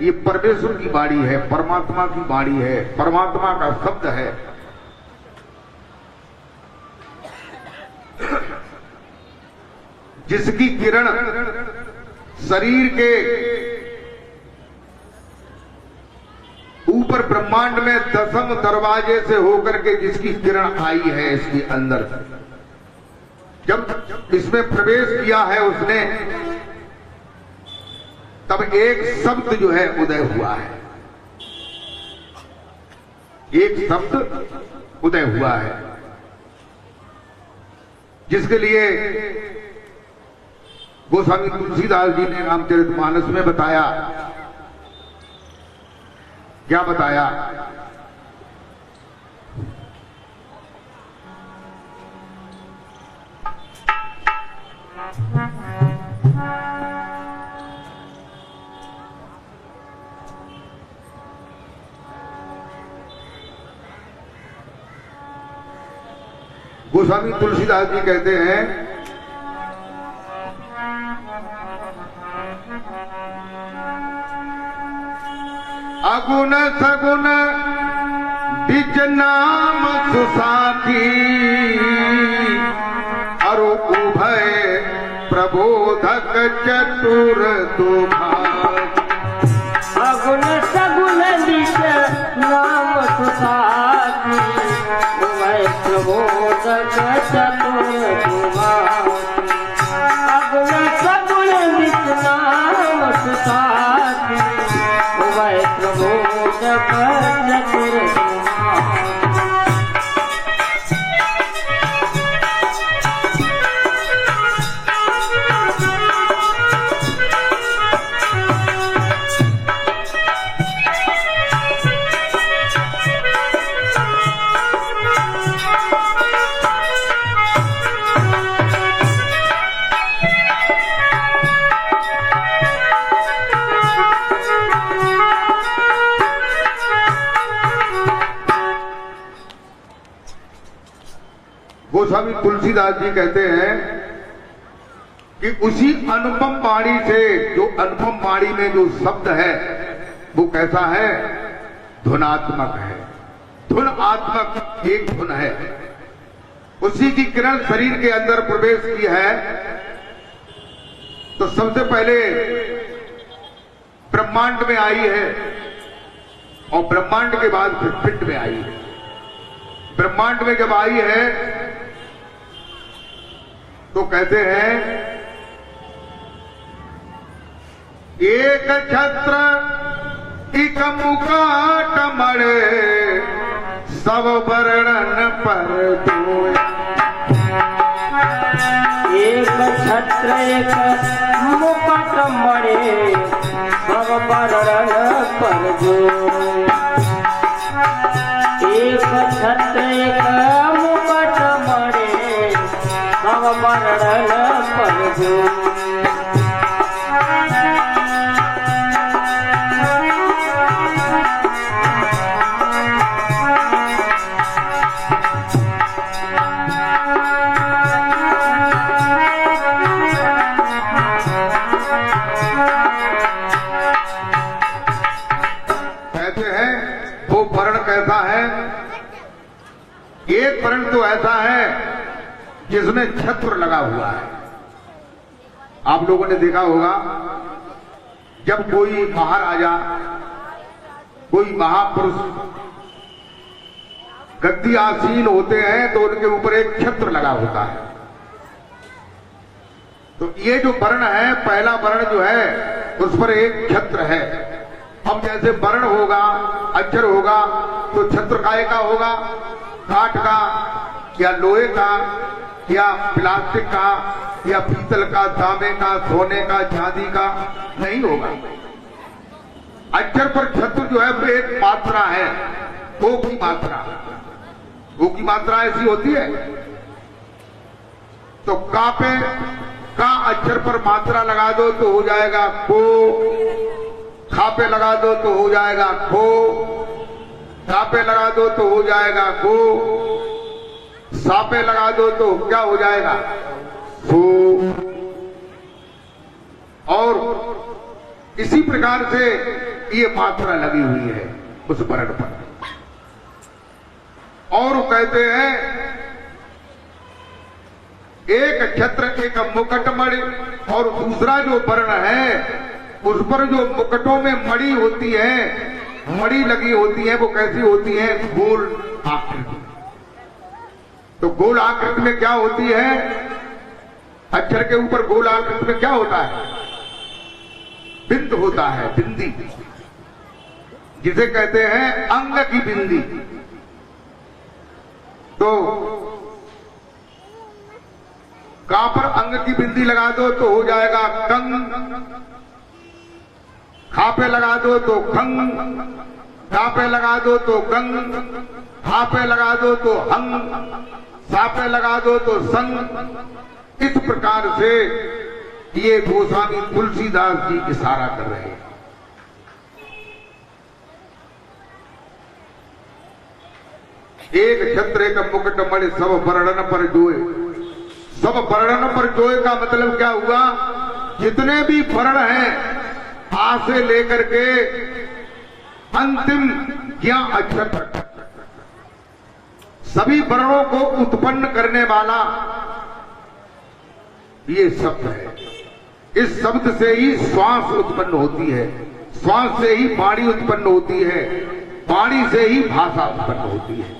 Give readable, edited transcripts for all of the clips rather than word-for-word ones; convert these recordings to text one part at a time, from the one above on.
ये परमेश्वर की वाणी है, परमात्मा की वाणी है, परमात्मा का शब्द है। जिसकी किरण शरीर के ऊपर ब्रह्मांड में दसम दरवाजे से होकर के जिसकी किरण आई है इसके अंदर, जब इसमें प्रवेश किया है उसने, तब एक शब्द जो है उदय हुआ है, एक शब्द उदय हुआ है, जिसके लिए गोस्वामी तुलसीदास जी ने रामचरितमानस में बताया। क्या बताया? गोस्वामी तुलसीदास जी कहते हैं, अगुण सगुण बिच नाम सुसाखी, अरु उभय प्रबोधक चतुर दुभाग। अगुण सगुण बिच नाम सुसाखी, उभय प्रबोधक चतुर दुभाग। अगुण सगुण बिच नाम सुसाखी, उभय प्रबोधक चतुर दुभाग। गोस्वामी तुलसीदास जी कहते हैं कि उसी अनुपम वाणी से, जो अनुपम वाणी में जो शब्द है वो कैसा है? धुनात्मक है, धुन आत्मक एक धुन है। उसी की किरण शरीर के अंदर प्रवेश की है तो सबसे पहले ब्रह्मांड में आई है और ब्रह्मांड के बाद फिर पिंड में आई है। ब्रह्मांड में जब आई है तो कहते हैं, एक छत्र इक मुकाट मड़े, सब वर्णन पर जोय। एक छत्र एक मुकुट मड़े, सब वर्णन पर जोय। एक छत्र एक मुकुट मड़े, सब वर्णन पर जोय। कैसा है? एक वर्ण तो ऐसा है जिसमें छत्र लगा हुआ है। आप लोगों ने देखा होगा, जब कोई महाराजा, कोई महापुरुष गद्दी आसीन होते हैं तो उनके ऊपर एक छत्र लगा होता है। तो ये जो वर्ण है, पहला वर्ण जो है उस पर एक छत्र है। अब जैसे वर्ण होगा, अक्षर होगा, तो छत्र काय का होगा? काठ का या लोहे का या प्लास्टिक का या पीतल का, तांबे का, सोने का, चांदी का नहीं होगा। अक्षर पर छत्र जो है वो एक मात्रा है, ओ की मात्रा। ओ की मात्रा ऐसी होती है। तो का पे का अक्षर पर मात्रा लगा दो तो हो जाएगा को, खा पे लगा दो तो हो जाएगा खो, सा पे लगा दो तो हो जाएगा गो, सा पे लगा दो तो क्या हो जाएगा? सो। और इसी प्रकार से ये मात्रा लगी हुई है उस वर्ण पर। और वो कहते हैं एक छत्र एक मुकुटमणि, और दूसरा जो वर्ण है उस पर जो मुकुटों में मणि होती है, मणि लगी होती है, वो कैसी होती है? गोल आकृति। तो गोल आकृति में क्या होती है? अक्षर के ऊपर गोल आकृति में क्या होता है? बिंद होता है, बिंदी, जिसे कहते हैं अंग की बिंदी। तो का पर अंग की बिंदी लगा दो तो हो जाएगा कंग, खा पे लगा दो तो खंग, गा पे लगा दो तो गंग, हा पे लगा दो तो हंग, सा पे लगा दो तो संग। इस प्रकार से ये गोस्वामी तुलसीदास जी इशारा कर रहे हैं। एक छत्र एक मुकुटमणि सब वर्णन पर जोए। सब वर्णन पर जोए का मतलब क्या हुआ? जितने भी वर्ण हैं आ से लेकर के अंतिम ज्ञा अक्षर तक, सभी वर्णों को उत्पन्न करने वाला ये शब्द है। इस शब्द से ही श्वास उत्पन्न होती है, श्वास से ही वाणी उत्पन्न होती है, वाणी से ही भाषा उत्पन्न होती है,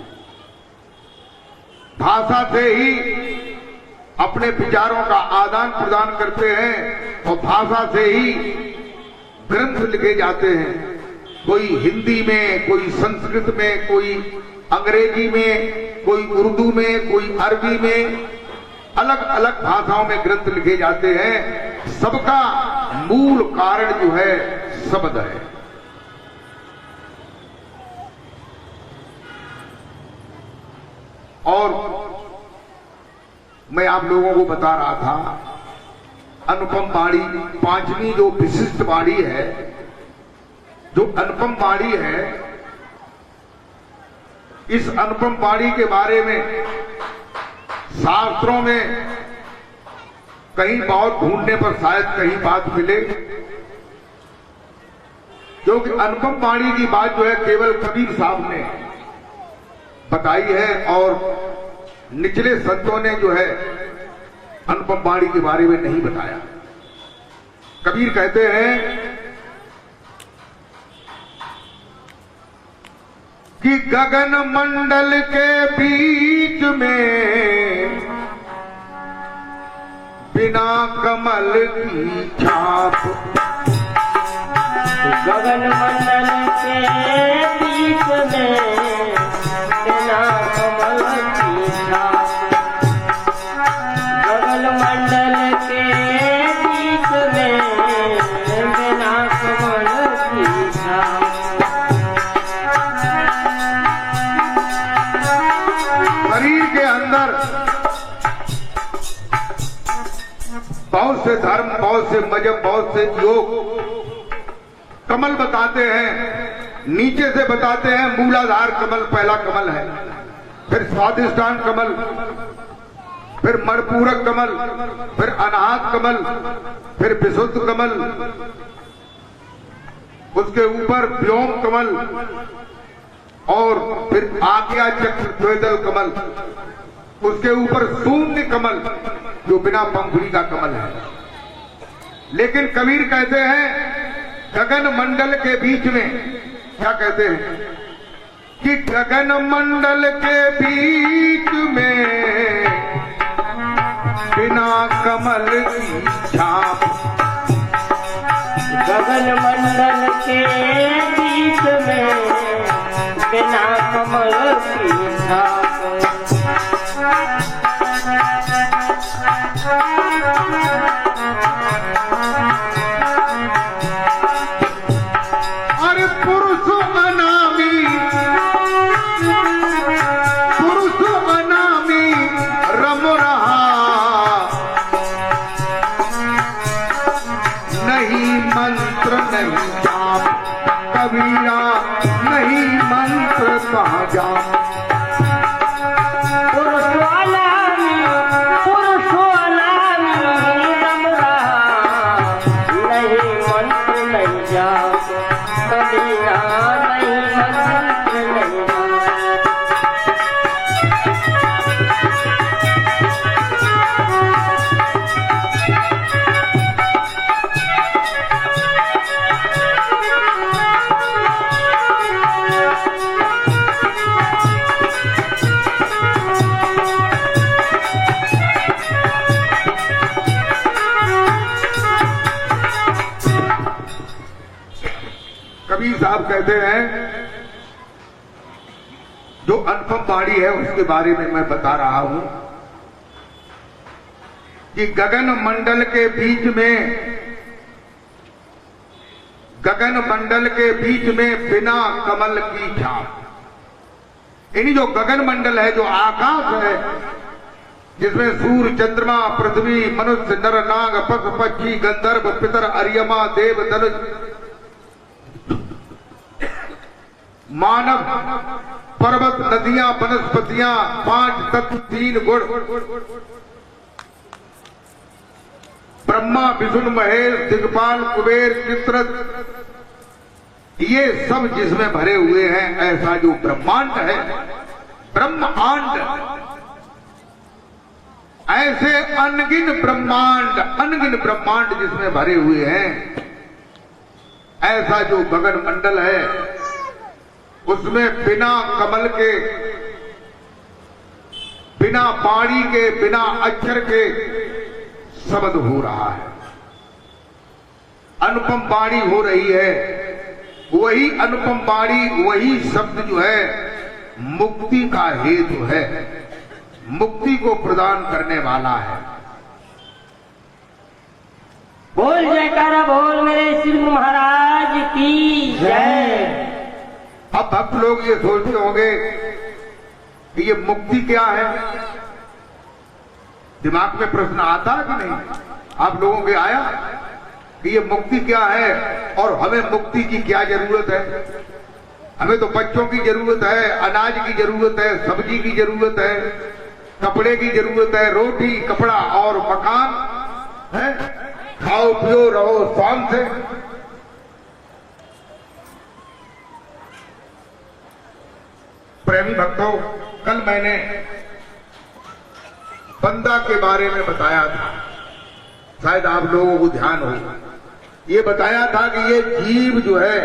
भाषा से ही अपने विचारों का आदान प्रदान करते हैं, और भाषा से ही ग्रंथ लिखे जाते हैं। कोई हिंदी में, कोई संस्कृत में, कोई अंग्रेजी में, कोई उर्दू में, कोई अरबी में, अलग अलग भाषाओं में ग्रंथ लिखे जाते हैं। सबका मूल कारण जो है शब्द है। और मैं आप लोगों को बता रहा था अनुपम वाणी, पांचवी जो विशिष्ट वाणी है, जो अनुपम वाणी है, इस अनुपम वाणी के बारे में शास्त्रों में कहीं बहुत ढूंढने पर शायद कहीं बात मिले, क्योंकि अनुपम वाणी की बात जो है केवल कबीर साहब ने बताई है, और निचले संतों ने जो है अनुपम वाणी के बारे में नहीं बताया। कबीर कहते हैं कि गगन मंडल के बीच में बिना कमल की छाप, गगन मंडल के बीच में बिना कमल की छाप, गगन मंडल के बीच में बिना कमल की छाप। शरीर के अंदर बहुत से धर्म, बहुत से मजहब, बहुत से योग कमल बताते हैं। नीचे से बताते हैं मूलाधार कमल पहला कमल है, फिर स्वादिष्ठान कमल, फिर मणिपूरक कमल, फिर अनाहत कमल, फिर विशुद्ध कमल, उसके ऊपर व्योम कमल, और फिर आज्ञा चक्र द्विदल कमल, उसके ऊपर शून्य कमल जो बिना पंखुड़ी का कमल है। लेकिन कबीर कहते हैं गगन मंडल के बीच में, क्या कहते हैं कि गगन मंडल के बीच में बिना कमल की छाप, गगन मंडल के बीच में बिना कमल की छाप। अरे पुरुष अनामी, पुरुष अनामी रम रहा, नहीं मंत्र नहीं जाप, कबीरा नहीं मंत्र कहाँ जाप। नहीं कबीर साहब कहते हैं, जो अनुपम वाणी है उसके बारे में मैं बता रहा हूं कि गगन मंडल के बीच में बिना कमल की छाप, यानी जो गगन मंडल है, जो आकाश है, जिसमें सूर्य, चंद्रमा, पृथ्वी, मनुष्य, नर, नाग, पशु, पक्षी, गंधर्व, पितर, अरियमा, देव, धनुष, मानव, पर्वत, नदियां, वनस्पतियां, 5 तत्व, 3 गुण, ब्रह्मा, विष्णु, महेश, दिग्पाल, कुबेर, चित्ररथ, ये सब जिसमें भरे हुए हैं, ऐसा जो ब्रह्मांड है, ब्रह्मांड, ऐसे अनगिन ब्रह्मांड जिसमें भरे हुए हैं, ऐसा जो गगन मंडल है, उसमें बिना कमल के, बिना पाणी के, बिना अक्षर के शब्द हो रहा है, अनुपम वाणी हो रही है। वही अनुपम वाणी, वही शब्द जो है मुक्ति का हेतु है, मुक्ति को प्रदान करने वाला है। बोल जयकारा बोल मेरे श्री गुरु महाराज की जय। अब भक्त लोग ये सोचते होंगे कि ये मुक्ति क्या है, दिमाग में प्रश्न आता है कि नहीं? आप लोगों के आया कि ये मुक्ति क्या है और हमें मुक्ति की क्या जरूरत है? हमें तो बच्चों की जरूरत है, अनाज की जरूरत है, सब्जी की जरूरत है, कपड़े की जरूरत है, रोटी, कपड़ा और मकान है, खाओ पियो रहो शान से। प्रेमी भक्तों, कल मैंने बंदा के बारे में बताया था, शायद आप लोगों को ध्यान हो। ये बताया था कि ये जीव जो है,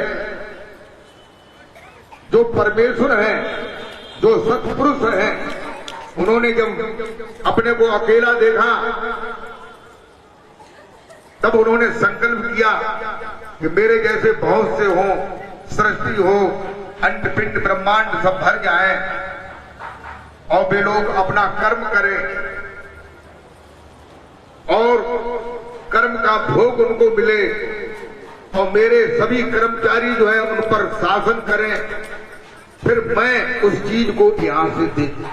जो परमेश्वर है, जो सत्पुरुष है, उन्होंने जब अपने को अकेला देखा तब उन्होंने संकल्प किया कि मेरे जैसे बहुत से हो, सृष्टि हो, अंड पिंड ब्रह्मांड सब भर जाए और वे लोग अपना कर्म करें और कर्म का भोग उनको मिले और मेरे सभी कर्मचारी जो है उन पर शासन करें, फिर मैं उस चीज को यहां से देखूं।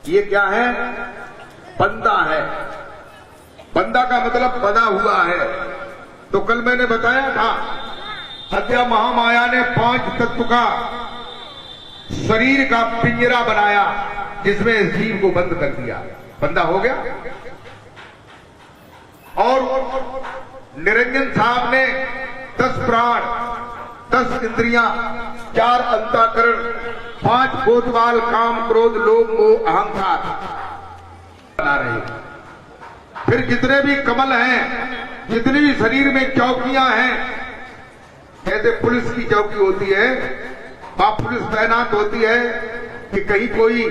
ये क्या है? बंदा है। बंदा का मतलब बना हुआ है। तो कल मैंने बताया था, हत्या महामाया ने 5 तत्व का शरीर का पिंजरा बनाया, जिसमें इस जीव को बंद कर दिया, बंदा हो गया। और निरंजन साहब ने 10 प्राण, 10 इंद्रियां, 4 अंतःकरण, 5 कोतवाल, काम, क्रोध, लोभ, मोह, अहंकार बना रहे। फिर जितने भी कमल हैं, जितनी भी शरीर में चौकियां हैं, जैसे पुलिस की चौकी होती है, वहां पुलिस तैनात होती है कि कहीं कोई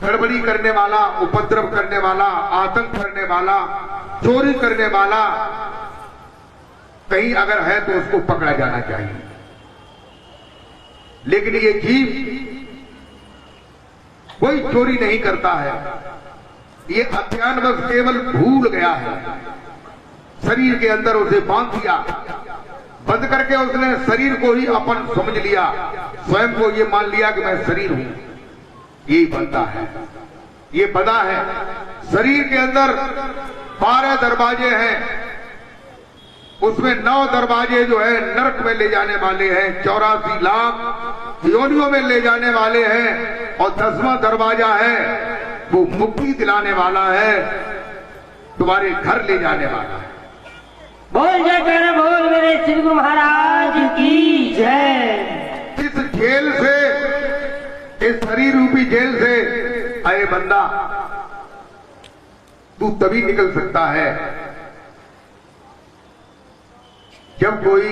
गड़बड़ी करने वाला, उपद्रव करने वाला, आतंक करने वाला, चोरी करने वाला कहीं अगर है तो उसको पकड़ा जाना चाहिए। लेकिन ये जीव कोई चोरी नहीं करता है, ये अज्ञानवश केवल भूल गया है। शरीर के अंदर उसे बांध दिया, बंद करके उसने शरीर को ही अपन समझ लिया, स्वयं को ये मान लिया कि मैं शरीर हूं। यही बनता है, ये बना है। शरीर के अंदर 12 दरवाजे हैं, उसमें 9 दरवाजे जो है नरक में ले जाने वाले हैं, 84 लाख योनियों में ले जाने वाले हैं, और 10वां दरवाजा है वो मुक्ति दिलाने वाला है, तुम्हारे घर ले जाने वाला है। बोल जयकारा बोल मेरे श्री गुरु महाराज की जय। इस जेल से, इस शरीर रूपी जेल से अरे बंदा, तू तभी निकल सकता है जब कोई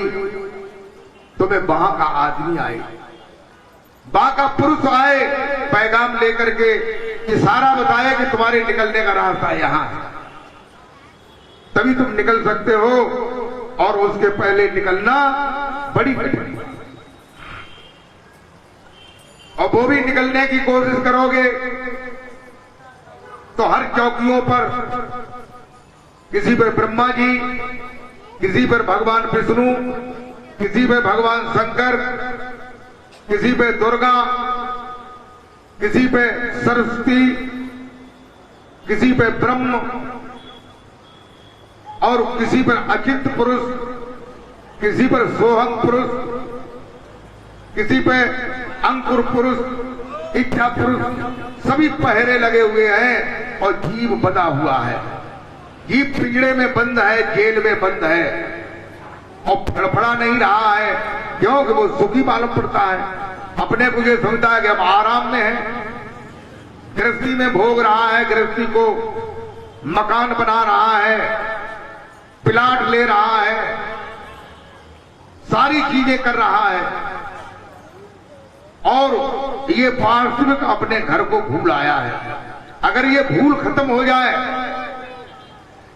तुम्हें वहां का आदमी आए, वहां का पुरुष आए, पैगाम लेकर के इशारा बताए कि तुम्हारे निकलने का रास्ता यहां है, तभी तुम निकल सकते हो, और उसके पहले निकलना बड़ी कठिन है। और वो भी निकलने की कोशिश करोगे तो हर चौकियों पर किसी पर ब्रह्मा जी, किसी पर भगवान विष्णु, किसी पे भगवान शंकर, किसी पे दुर्गा, किसी पे सरस्वती, किसी पे ब्रह्म, और किसी पर अचिंत पुरुष, किसी पर सोहम पुरुष, किसी पे अंकुर पुरुष, इच्छा पुरुष, सभी पहरे लगे हुए हैं और जीव बंधा हुआ है। जीव पिंजड़े में बंद है, जेल में बंद है और फड़फड़ा नहीं रहा है, क्योंकि वो सुखी मालूम पड़ता है। अपने को ये समझता है कि हम आराम में हैं, गृहस्थी में भोग रहा है, गृहस्थी को मकान बना रहा है, प्लाट ले रहा है, सारी चीजें कर रहा है, और ये वास्तविक अपने घर को भूल आया है। अगर ये भूल खत्म हो जाए,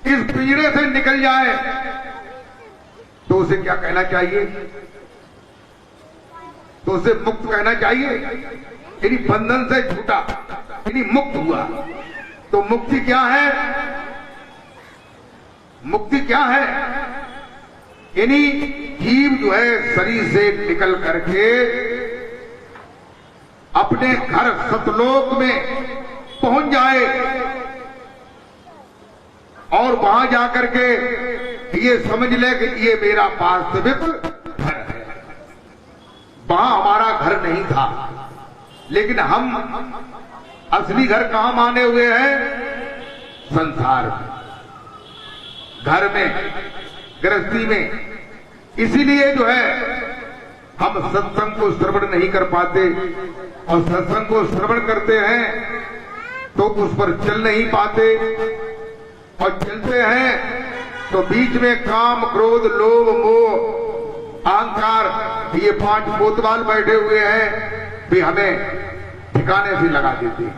इस पिंजरे से निकल जाए, तो उसे क्या कहना चाहिए? तो उसे मुक्त कहना चाहिए, यानी बंधन से छूटा, यानी मुक्त हुआ। तो मुक्ति क्या है? मुक्ति क्या है? यानी जीव जो है शरीर से निकल करके अपने घर सतलोक में पहुंच जाए, और वहां जाकर के ये समझ ले कि ये मेरा वास्तविक घर है। वहां हमारा घर नहीं था, लेकिन हम असली घर कहां माने हुए हैं? संसार में, घर में, गृहस्थी में। इसीलिए जो है हम सत्संग को श्रवण नहीं कर पाते, और सत्संग को श्रवण करते हैं तो उस पर चल नहीं पाते, और चलते हैं तो बीच में काम, क्रोध, लोभ, मोह, अहंकार, ये 5 कोतवाल बैठे हुए हैं, भी हमें ठिकाने से लगा देते हैं।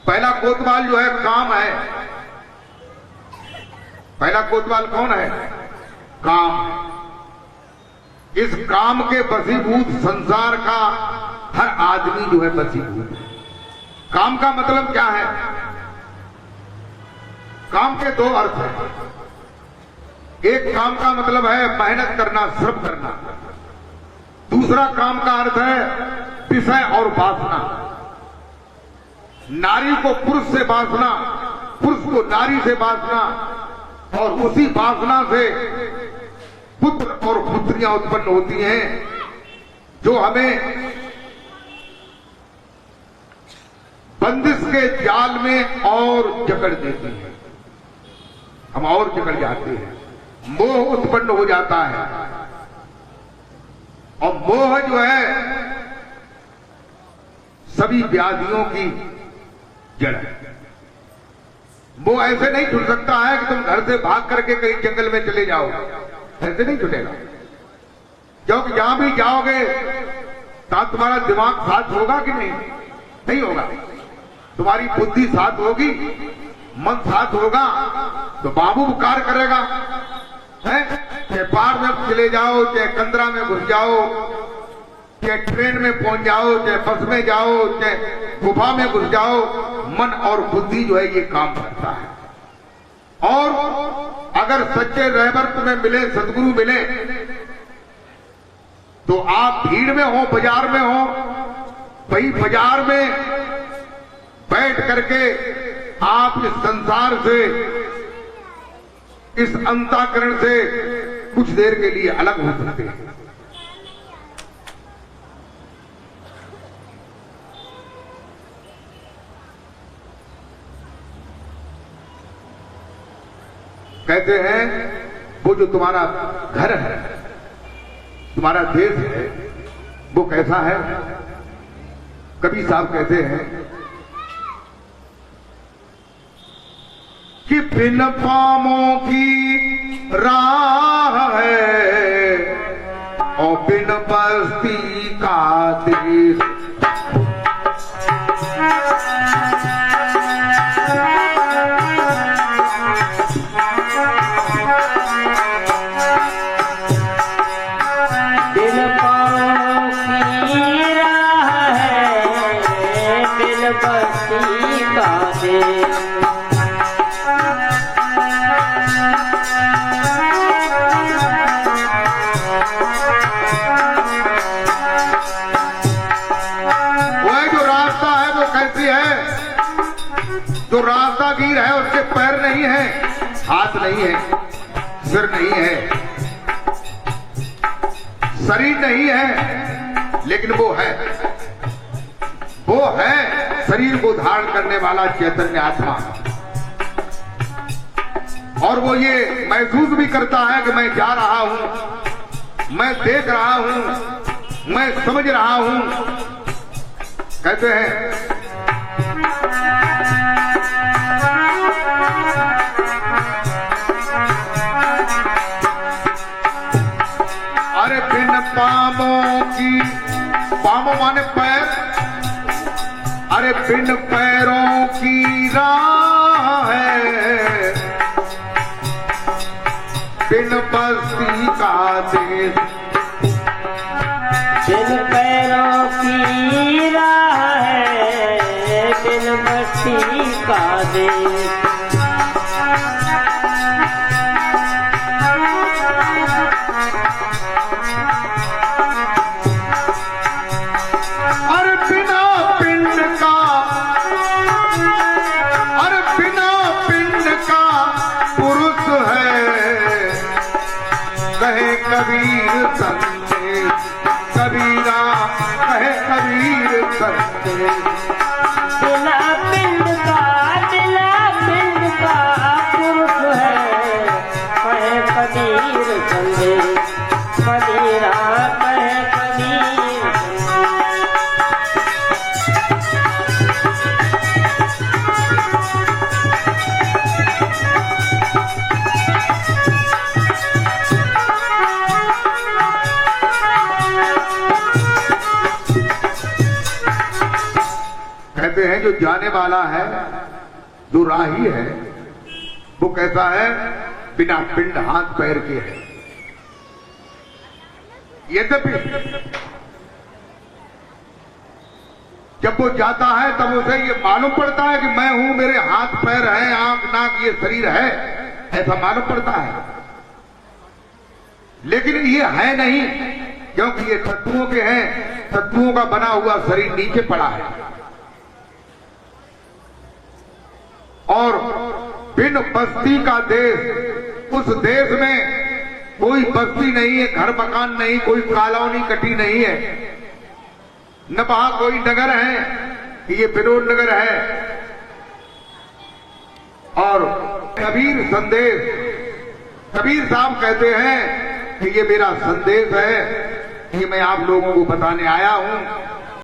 पहला कोतवाल जो है काम है। पहला कोतवाल कौन है? काम। इस काम के वशीभूत संसार का हर आदमी जो है वशीभूत है। काम का मतलब क्या है? काम के 2 अर्थ हैं। एक काम का मतलब है मेहनत करना, श्रम करना। दूसरा काम का अर्थ है विषय और वासना। नारी को पुरुष से वासना, पुरुष को नारी से वासना, और उसी वासना से पुत्र और पुत्रियां उत्पन्न होती हैं, जो हमें बंदिश के जाल में और जकड़ देती है। हम और जकड़ जाते हैं, मोह उत्पन्न हो जाता है। और मोह जो है सभी व्याधियों की जड़ है। वो ऐसे नहीं छूट सकता है कि तुम घर से भाग करके कहीं जंगल में चले जाओ, ऐसे नहीं छूटेगा। क्योंकि जहां भी जाओगे तो तुम्हारा दिमाग साथ होगा कि नहीं? नहीं होगा। तुम्हारी बुद्धि साथ होगी, मन साथ होगा, तो बाबू पुकार करेगा, है? चाहे पार में चले जाओ, चाहे कंदरा में घुस जाओ, चाहे ट्रेन में पहुंच जाओ, चाहे बस में जाओ, चाहे गुफा में घुस जाओ, मन और बुद्धि जो है ये काम करता है। और अगर सच्चे रहबर तुम्हें मिले, सदगुरु मिले, तो आप भीड़ में हो, बाजार में हो, वही बाजार में बैठ करके आप इस संसार से, इस अंतःकरण से कुछ देर के लिए अलग हो सकते हैं। कहते हैं वो जो तुम्हारा घर है, तुम्हारा देश है, वो कैसा है? कबीर साहब कहते हैं कि बिन पामों की राह है और बिन बस्ती का देश। जो राहतागीर है उसके पैर नहीं है, हाथ नहीं है, सिर नहीं है, शरीर नहीं है, लेकिन वो है शरीर को धारण करने वाला चैतन्य आत्मा। और वो ये महसूस भी करता है कि मैं जा रहा हूं, मैं देख रहा हूं, मैं समझ रहा हूं। कहते हैं अरे बिन पामों की, पामों माने पैर, अरे बिन पैरों की राह है, बिन बस्ती का देश, बिन पैरों की राह है, बिन बस्ती का देश। अरे बिना पिंड का, अरे बिना पिंड का पुरुष है, कहे कबीर संदेश, कबीरा कहे कबीर संदेश। बिना पिंड का पुरुष है, कहे कबीर संदेश, कबीरा कहे कबीर। कहते हैं जो जाने वाला है, जो राही है, वो कहता है बिना पिंड हाथ पैर के है। यद्यपि जब वो जाता है तब उसे ये मालूम पड़ता है कि मैं हूं, मेरे हाथ पैर हैं, आंख नाक ये शरीर है, ऐसा मालूम पड़ता है। लेकिन ये है नहीं, क्योंकि ये तत्वों के हैं, तत्वों का बना हुआ शरीर नीचे पड़ा है। और बिन बस्ती का देश, उस देश में कोई बस्ती नहीं है, घर मकान नहीं, कोई कॉलोनी कटी नहीं है, न वहां कोई नगर है कि ये विनोद नगर है। और कबीर संदेश, कबीर साहब कहते हैं कि ये मेरा संदेश है, ये मैं आप लोगों को बताने आया हूं